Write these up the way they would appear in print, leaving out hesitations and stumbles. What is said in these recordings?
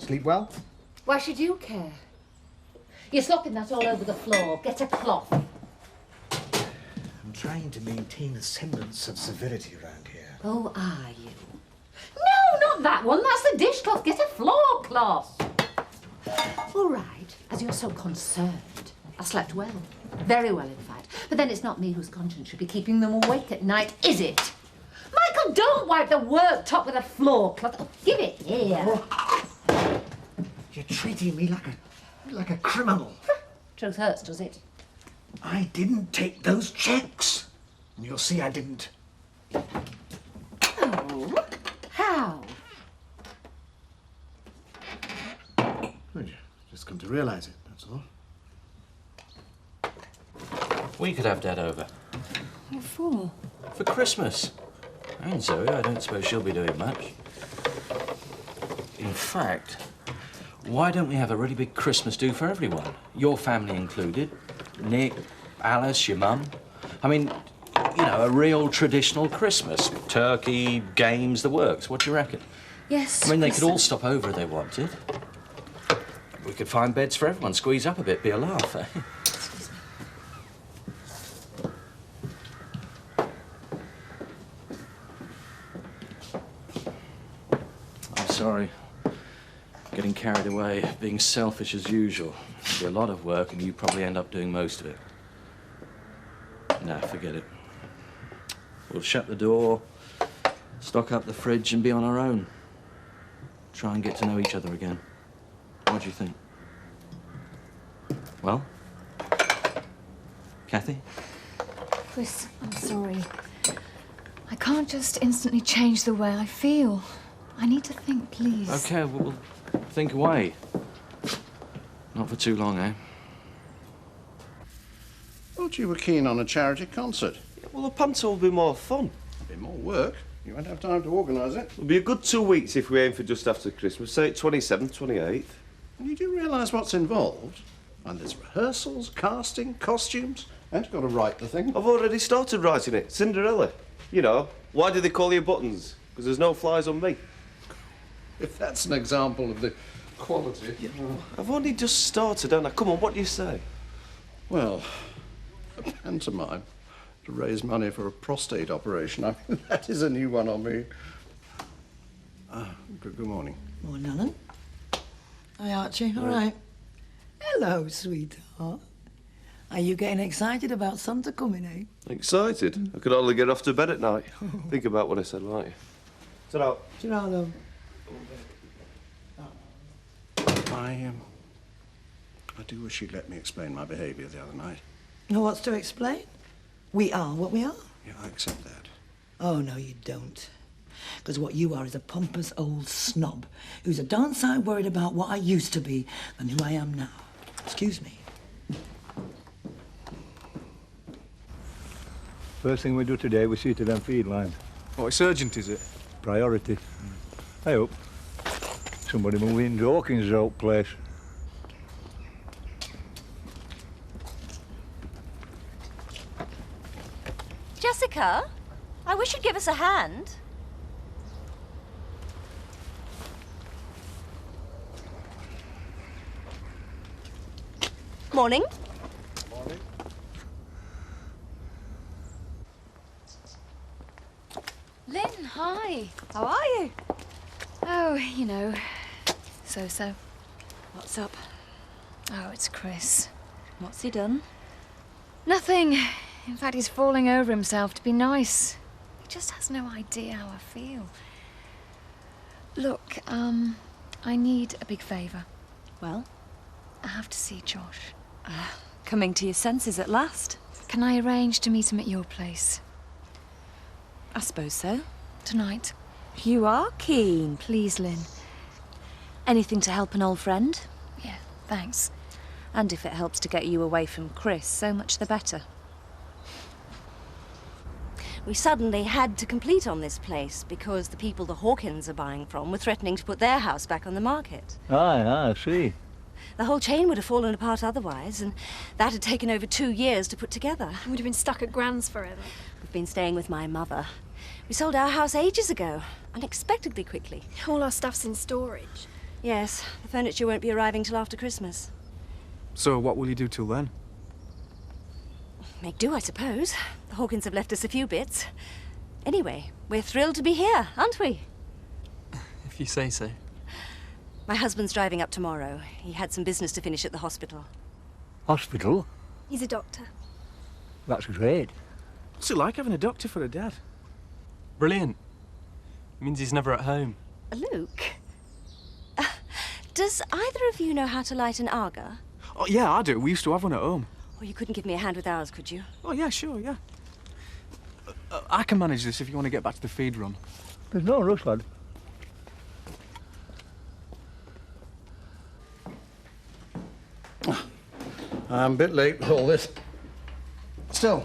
Sleep well? Why should you care? You're slopping that all over the floor. Get a cloth. I'm trying to maintain a semblance of civility around here. Oh, are you? No, not that one. That's the dishcloth. Get a floor cloth. All right, as you're so concerned, I slept well. Very well, in fact. But then it's not me whose conscience should be keeping them awake at night, is it? Michael, don't wipe the worktop with a floor cloth. Oh, give it here. Oh. You're treating me like a criminal. Truth hurts, does it? I didn't take those checks. And you'll see I didn't. Oh, how? Well, you just come to realise it, that's all. We could have Dad over. What for? For Christmas. And Zoe, I don't suppose she'll be doing much. In fact, why don't we have a really big Christmas do for everyone? Your family included. Nick, Alice, your mum. I mean, you know, a real traditional Christmas. Turkey, games, the works. What do you reckon? Yes. I mean, they could all stop over if they wanted. We could find beds for everyone, squeeze up a bit, be a laugh, eh? I'm sorry. Getting carried away, being selfish as usual. It'll be a lot of work and you probably end up doing most of it. Nah, forget it. We'll shut the door, stock up the fridge and be on our own. Try and get to know each other again. What do you think? Well? Kathy? Chris, I'm sorry. I can't just instantly change the way I feel. I need to think, please. Okay, we'll think away. Not for too long, eh? Thought you were keen on a charity concert. Yeah, well, the panto will be more fun. A bit more work. You won't have time to organise it. It'll be a good 2 weeks if we aim for just after Christmas, say 27th, 28th. And you do realise what's involved? And there's rehearsals, casting, costumes, and you've got to write the thing. I've already started writing it. Cinderella. You know, why do they call you Buttons? Because there's no flies on me. If that's an example of the quality. Yeah. I've only just started, haven't I? Come on, what do you say? Well, a pantomime to raise money for a prostate operation. I mean, that is a new one on me. Good morning. Morning, Alan. Hi, Archie. All right. Hello, sweetheart. Are you getting excited about Santa coming, eh? Excited? I could hardly get off to bed at night. Think about what I said, won't you? Ta-ra. Gerardo. I do wish you'd let me explain my behaviour the other night. Know what's to explain? We are what we are. Yeah, I accept that. Oh, no, you don't. Because what you are is a pompous old snob who's a darn sight worried about what I used to be than who I am now. Excuse me. First thing we do today, we see to them feed lines. Oh, it's urgent, is it? Priority. I hope. Somebody move into Hawkins' old place. Jessica, I wish you'd give us a hand. Morning. Morning. Lynn, hi. How are you? Oh, you know, so-so. What's up? Oh, it's Chris. What's he done? Nothing. In fact, he's falling over himself to be nice. He just has no idea how I feel. Look, I need a big favour. Well? I have to see Josh. Coming to your senses at last. Can I arrange to meet him at your place? I suppose so. Tonight. You are keen. Please, Lynn. Anything to help an old friend? Yeah, thanks. And if it helps to get you away from Chris, so much the better. We suddenly had to complete on this place because the people the Hawkins are buying from were threatening to put their house back on the market. Aye, I see. The whole chain would have fallen apart otherwise, and that had taken over 2 years to put together. I would have been stuck at Gran's forever. We've been staying with my mother. We sold our house ages ago, unexpectedly quickly. All our stuff's in storage. Yes, the furniture won't be arriving till after Christmas. So what will you do till then? Make do, I suppose. The Hawkins have left us a few bits. Anyway, we're thrilled to be here, aren't we? If you say so. My husband's driving up tomorrow. He had some business to finish at the hospital. Hospital? He's a doctor. That's great. What's it like having a doctor for a dad? Brilliant. Means he's never at home. Luke, does either of you know how to light an Aga? Oh, yeah, I do. We used to have one at home. Or you couldn't give me a hand with ours, could you? Oh, yeah, sure, yeah. I can manage this if you want to get back to the feed run. There's no rush, lad. I'm a bit late with all this. Still,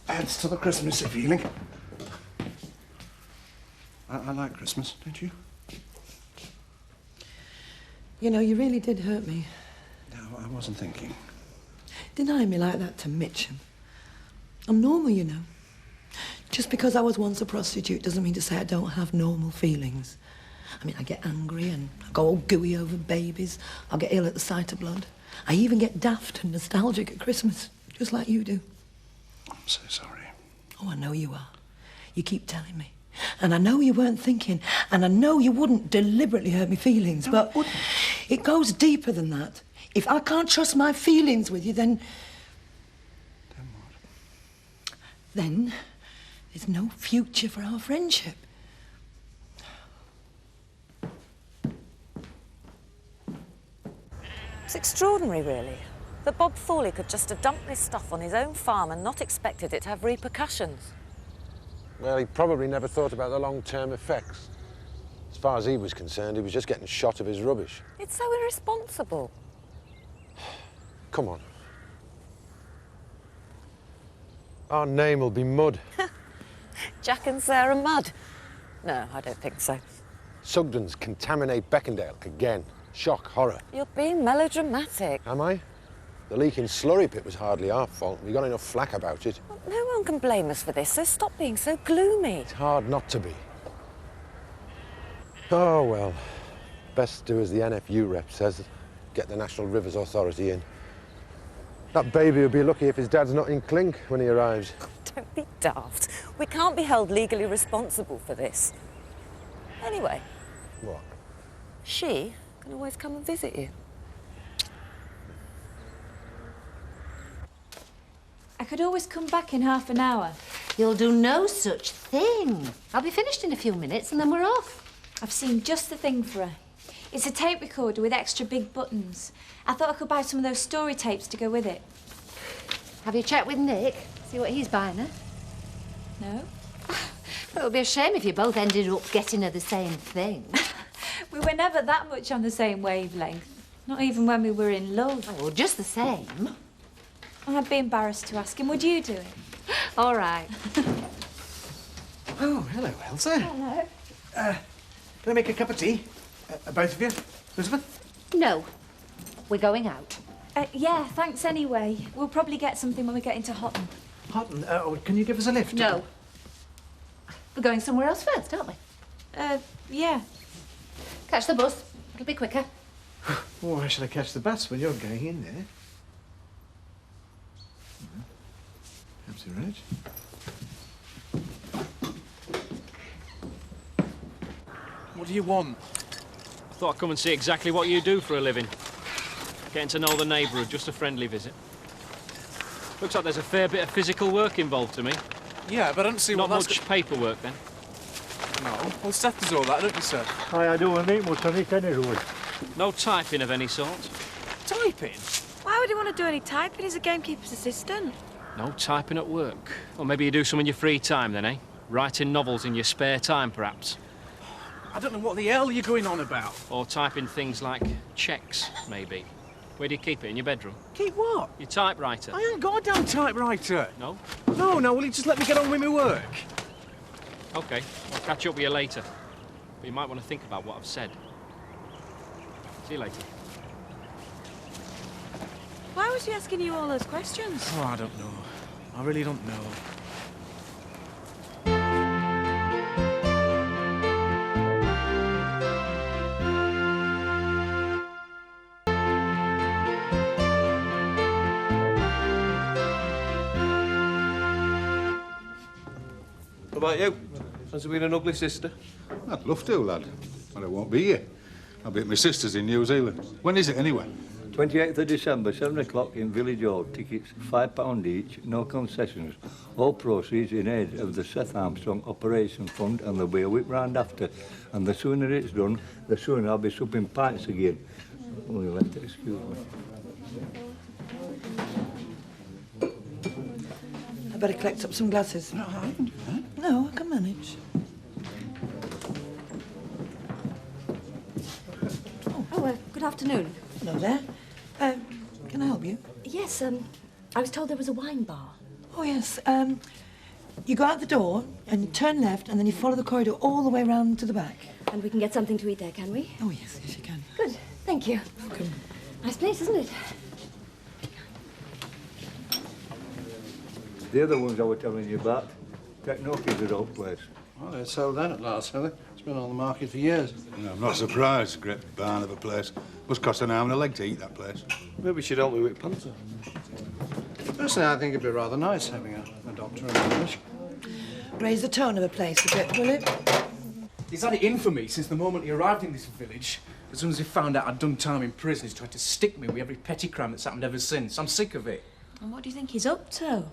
adds to the Christmassy feeling. I like Christmas, don't you? You know, you really did hurt me. No, I wasn't thinking. Denying me like that to Mitchum. I'm normal, you know. Just because I was once a prostitute doesn't mean to say I don't have normal feelings. I mean, I get angry and I go all gooey over babies. I'll get ill at the sight of blood. I even get daft and nostalgic at Christmas, just like you do. I'm so sorry. Oh, I know you are. You keep telling me. And I know you weren't thinking, and I know you wouldn't deliberately hurt my feelings, but it goes deeper than that. If I can't trust my feelings with you, then... Then what? Then there's no future for our friendship. It's extraordinary, really, that Bob Thorley could just have dumped this stuff on his own farm and not expected it to have repercussions. Well, he probably never thought about the long-term effects. As far as he was concerned, he was just getting shot of his rubbish. It's so irresponsible. Come on. Our name will be Mud. Jack and Sarah Mudd. No, I don't think so. Sugdens contaminate Beckendale again. Shock, horror. You're being melodramatic. Am I? The leak in Slurry Pit was hardly our fault. We got enough flack about it. Well, no one can blame us for this, so stop being so gloomy. It's hard not to be. Oh, well. Best do as the NFU rep says. Get the National Rivers Authority in. That baby will be lucky if his dad's not in clink when he arrives. Don't be daft. We can't be held legally responsible for this. Anyway. What? She can always come and visit you. I could always come back in half an hour. You'll do no such thing. I'll be finished in a few minutes and then we're off. I've seen just the thing for her. It's a tape recorder with extra big buttons. I thought I could buy some of those story tapes to go with it. Have you checked with Nick? See what he's buying her? No? It would be a shame if you both ended up getting her the same thing. We were never that much on the same wavelength. Not even when we were in love. Oh, well, just the same. I'd be embarrassed to ask him. Would you do it? All right. Oh, hello, Elsa. Hello. Can I make a cup of tea? Both of you? Elizabeth? No. We're going out. Yeah, thanks anyway. We'll probably get something when we get into Houghton. Houghton? Can you give us a lift? No. We're going somewhere else first, aren't we? Yeah. Catch the bus. It'll be quicker. Why should I catch the bus when you're going in there? Perhaps you're right. What do you want? I thought I'd come and see exactly what you do for a living. Getting to know the neighbourhood, just a friendly visit. Looks like there's a fair bit of physical work involved to me. Yeah, but I don't see Not what much paperwork, then? No. Well, Seth does all that, don't you, sir? I don't need much on it anyway. No typing of any sort? Typing? Why would he want to do any typing? He's a gamekeeper's assistant. No typing at work? Or maybe you do some in your free time, then, eh? Writing novels in your spare time, perhaps? I don't know what the hell you're going on about. Or typing things like cheques, maybe. Where do you keep it? In your bedroom? Keep what? Your typewriter? I ain't got a damn typewriter. No? No, will you just let me get on with my work? OK, I'll catch up with you later. But you might want to think about what I've said. See you later. Why was he asking you all those questions? Oh, I don't know. I really don't know. What about you? Fancy being an ugly sister? I'd love to, lad. But I won't be here. I'll be at my sister's in New Zealand. When is it, anyway? 28th of December, 7 o'clock in Village Hall. Tickets £5 each, no concessions. All proceeds in aid of the Seth Armstrong Operation Fund, and there'll be a whip round after. And the sooner it's done, the sooner I'll be supping pints again. Oh, you'll have to excuse me. I better collect up some glasses. No, I can do that. No, I can manage. Good afternoon. Hello there. Can I help you? Yes, I was told there was a wine bar. Oh, yes. You go out the door and you turn left and then you follow the corridor all the way round to the back. And we can get something to eat there, can we? Oh, yes, yes, you can. Good, thank you. Welcome. Nice place, isn't it? The other ones I was telling you about, Technoki's an old place. Well, they sold that at last, have they? It's been on the market for years. No, I'm not surprised. Great barn of a place. Must cost an arm and a leg to eat that place. Maybe she'd help me with punter. Personally, I think it'd be rather nice having a doctor in the village. Raise the tone of the place a bit, will it? He's had it in for me since the moment he arrived in this village. As soon as he found out I'd done time in prison, he's tried to stick me with every petty crime that's happened ever since. I'm sick of it. And what do you think he's up to?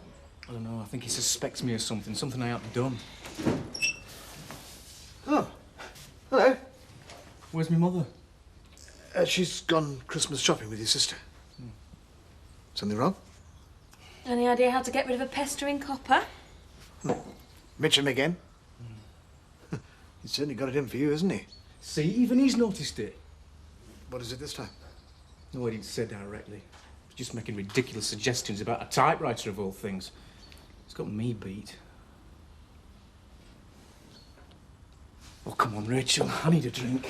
I don't know, I think he suspects me of something I haven't done. Oh, hello. Where's my mother? She's gone Christmas shopping with your sister. Something wrong? Any idea how to get rid of a pestering copper? Mitchum again? He's certainly got it in for you, hasn't he? See, even he's noticed it. What is it this time? No, he didn't say directly. He's just making ridiculous suggestions about a typewriter of all things. He's got me beat. Oh, come on, Rachel. I need a drink.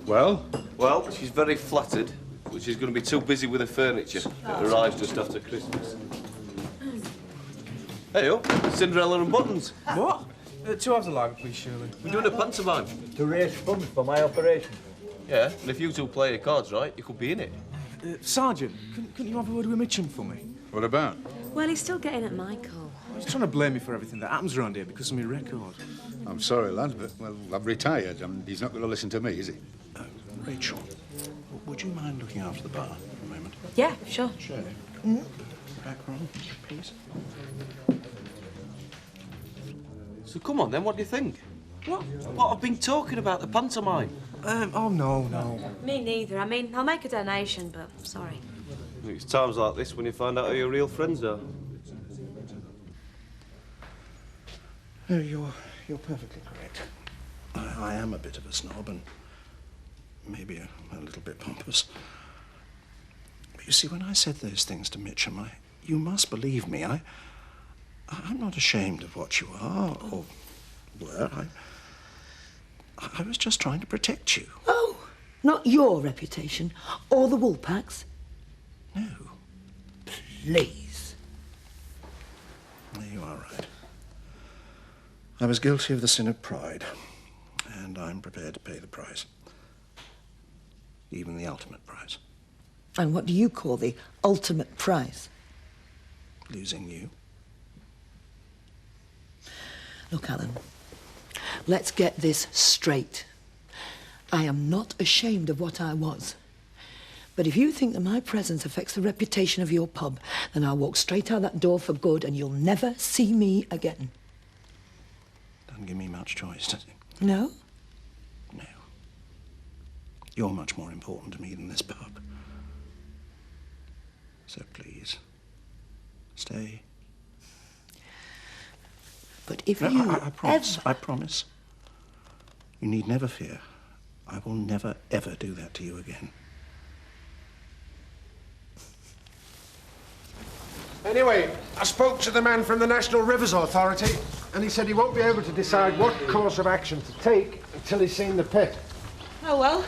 Well? Well, she's very flattered, but she's going to be too busy with her furniture. It arrives just after Christmas. Hey, Cinderella and Buttons. What? 2 hours of lager, please, Shirley. We're doing a pantomime. To raise funds for my operation. Yeah, and if you two play your cards right, you could be in it. Sergeant, couldn't you have a word with Mitchum for me? What about? Well, he's still getting at Michael. He's trying to blame me for everything that happens around here because of my record. I'm sorry, lad, but, well, I've retired and he's not going to listen to me, is he? Rachel, would you mind looking after the bar for a moment? Yeah, sure. Sure. Back room, please. So come on then, what do you think? What I've been talking about, the pantomime. Oh, no. Me neither. I mean, I'll make a donation, but sorry. It's times like this when you find out who your real friends are. No, you're perfectly correct. I am a bit of a snob and maybe a little bit pompous. But you see, when I said those things to Mitchum, you must believe me. I'm not ashamed of what you are or were. I was just trying to protect you. Oh, not your reputation or the Woolpacks. No. Please. You are right. I was guilty of the sin of pride, and I'm prepared to pay the price. Even the ultimate price. And what do you call the ultimate price? Losing you. Look, Alan, let's get this straight. I am not ashamed of what I was. But if you think that my presence affects the reputation of your pub, then I'll walk straight out that door for good and you'll never see me again. Doesn't give me much choice, does it? No? No. You're much more important to me than this pub. So please, stay. But if no, you I promise, I promise. You need never fear. I will never, ever do that to you again. Anyway, I spoke to the man from the National Rivers Authority, and he said he won't be able to decide what course of action to take until he's seen the pit. Oh, well,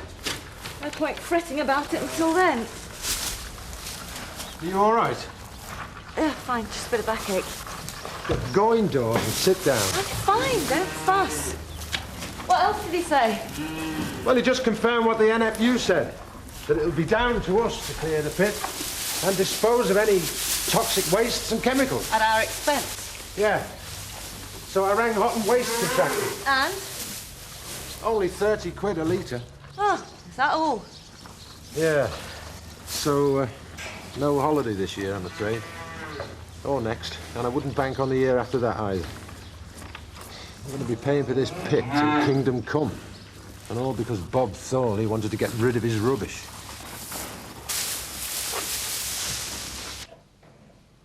no point fretting about it until then. Are you all right? Yeah, fine, just a bit of backache. Go indoors and sit down. I'm fine, don't fuss. Well, What else did he say? Well, he just confirmed what the NFU said, that it'll be down to us to clear the pit and dispose of any toxic wastes and chemicals. At our expense? Yeah. So I rang Hot and Waste Contractor. And? Only 30 quid a litre. Oh, is that all? Yeah. So, no holiday this year, I'm afraid. Or next. And I wouldn't bank on the year after that either. I'm going to be paying for this pit till Kingdom Come. And all because Bob Thorley wanted to get rid of his rubbish.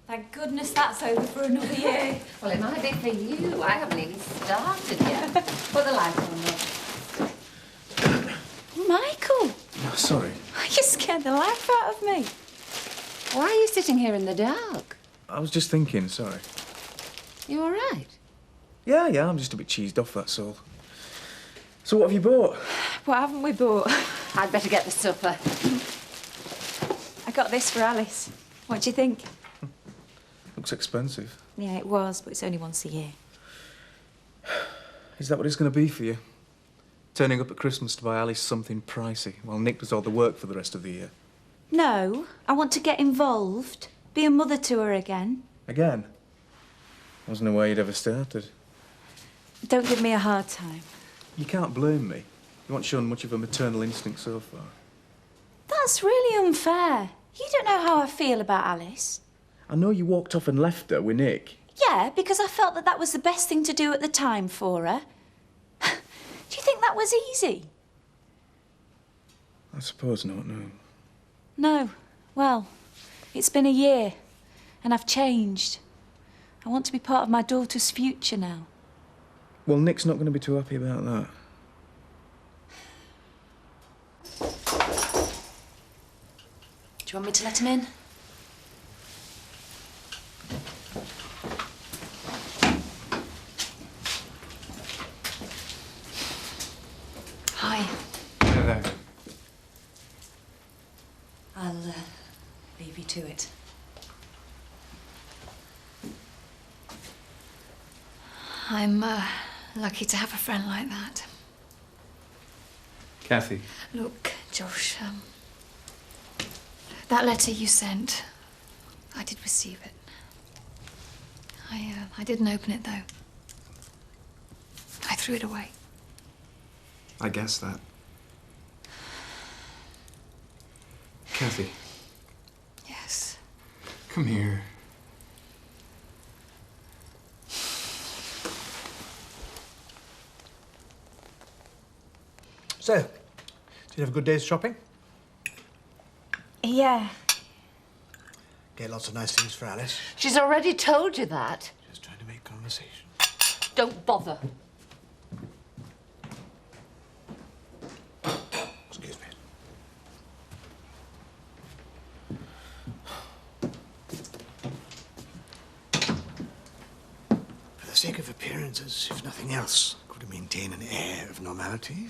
Thank goodness that's over for another year. Well, it might be for you. I haven't even started yet. Put the light on, look. Michael! Sorry. You scared the life out of me. Why are you sitting here in the dark? I was just thinking, sorry. You all right? Yeah, I'm just a bit cheesed off, that's all. So what have you bought? What haven't we bought? I'd better get the supper. I got this for Alice. What do you think? Looks expensive. Yeah, it was, but it's only once a year. Is that what it's going to be for you? Turning up at Christmas to buy Alice something pricey while Nick does all the work for the rest of the year? No, I want to get involved. Be a mother to her again. Again? Wasn't aware you'd ever started. Don't give me a hard time. You can't blame me. You haven't shown much of a maternal instinct so far. That's really unfair. You don't know how I feel about Alice. I know you walked off and left her with Nick. Yeah, because I felt that that was the best thing to do at the time for her. Do you think that was easy? I suppose not, no. No. Well, it's been a year, and I've changed. I want to be part of my daughter's future now. Well, Nick's not going to be too happy about that. Do you want me to let him in? Hi. Hello. I'll leave you to it. I'm lucky to have a friend like that. Kathy. Look, Josh, that letter you sent, I did receive it. I didn't open it, though. I threw it away. I guess that. Kathy. Yes. Come here. So, did you have a good day's shopping? Yeah. Get lots of nice things for Alice. She's already told you that. Just trying to make conversation. Don't bother. Excuse me. For the sake of appearances, if nothing else, could you maintain an air of normality?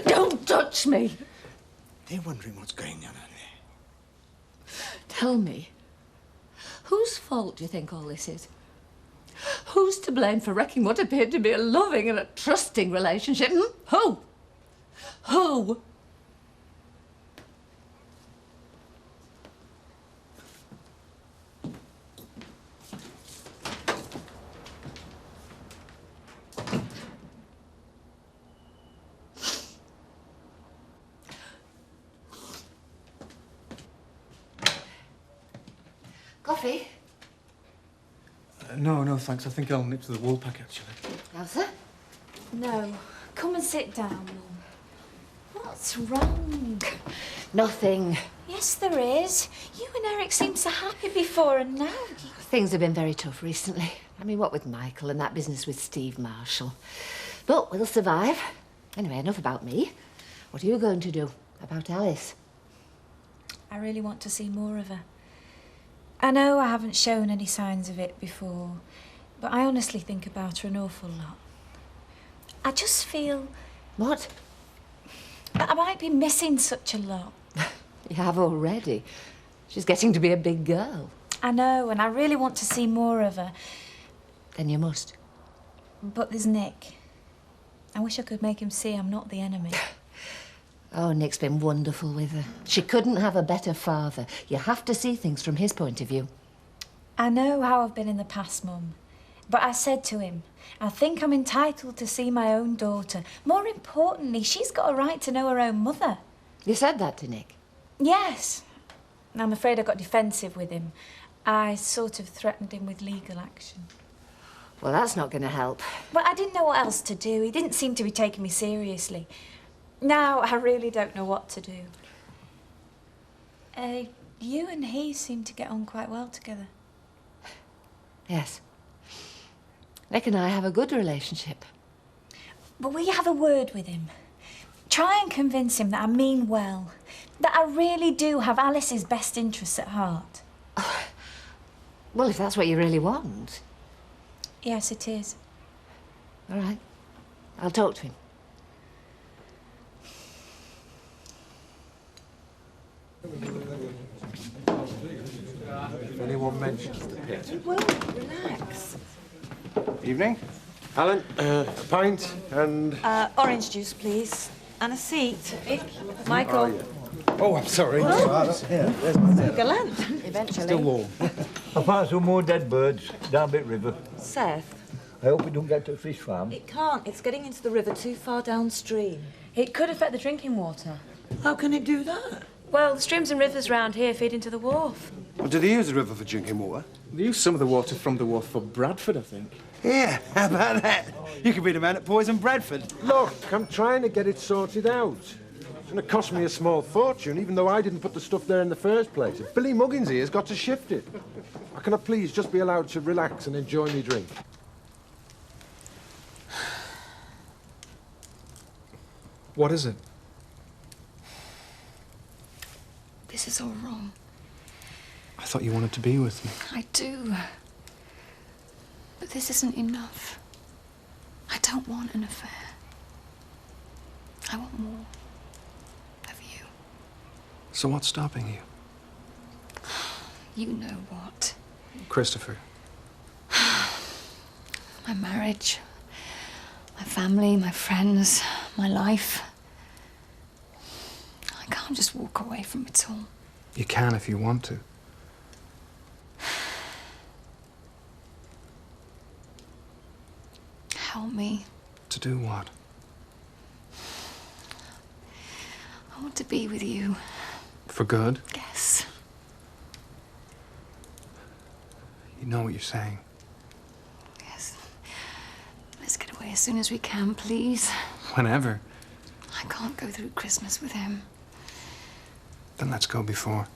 Don't touch me. They're wondering what's going on out there. Tell me, whose fault do you think all this is? Who's to blame for wrecking what appeared to be a loving and a trusting relationship? Who? Who? Coffee? No, thanks. I think I'll nip to the wool pack, actually. Elsa? No. Come and sit down, Mum. What's wrong? Nothing. Yes, there is. You and Eric seemed so happy before, and now... Things have been very tough recently. I mean, what with Michael and that business with Steve Marshall. But we'll survive. Anyway, enough about me. What are you going to do about Alice? I really want to see more of her. I know I haven't shown any signs of it before, but I honestly think about her an awful lot. I just feel... What? That I might be missing such a lot. You have already. She's getting to be a big girl. I know, and I really want to see more of her. Then you must. But there's Nick. I wish I could make him see I'm not the enemy. Oh, Nick's been wonderful with her. She couldn't have a better father. You have to see things from his point of view. I know how I've been in the past, Mum. But I said to him, I think I'm entitled to see my own daughter. More importantly, she's got a right to know her own mother. You said that to Nick? Yes. I'm afraid I got defensive with him. I sort of threatened him with legal action. Well, that's not going to help. But I didn't know what else to do. He didn't seem to be taking me seriously. Now I really don't know what to do. You and he seem to get on quite well together. Yes. Nick and I have a good relationship. But will you have a word with him? Try and convince him that I mean well. That I really do have Alice's best interests at heart. Well, if that's what you really want. Yes, it is. All right. I'll talk to him. If anyone mentions the pit. You won't. Relax. Evening. Alan, a pint and... Orange juice, please. And a seat. Michael. Oh, I'm sorry. Gallant. Eventually. Still warm. I found some more dead birds down Bit River. Seth, I hope it don't get to the fish farm. it can't. It's getting into the river too far downstream. It could affect the drinking water. How can it do that? Well, the streams and rivers round here feed into the wharf. Well, do they use the river for drinking water? They use some of the water from the wharf for Bradford, I think. Yeah, how about that? You could be the man that poisoned Bradford. Look, I'm trying to get it sorted out. It's going to cost me a small fortune, even though I didn't put the stuff there in the first place. If Billy Muggins here has got to shift it. Can I please just be allowed to relax and enjoy my drink? What is it? This is all wrong. I thought you wanted to be with me. I do. But this isn't enough. I don't want an affair. I want more of you. So what's stopping you? You know what? Christopher. My marriage, my family, my friends, my life. I can't just walk away from it all. You can if you want to. Help me. To do what? I want to be with you. For good? Yes. You know what you're saying. Yes. Let's get away as soon as we can, please. Whenever. I can't go through Christmas with him. Then let's go before.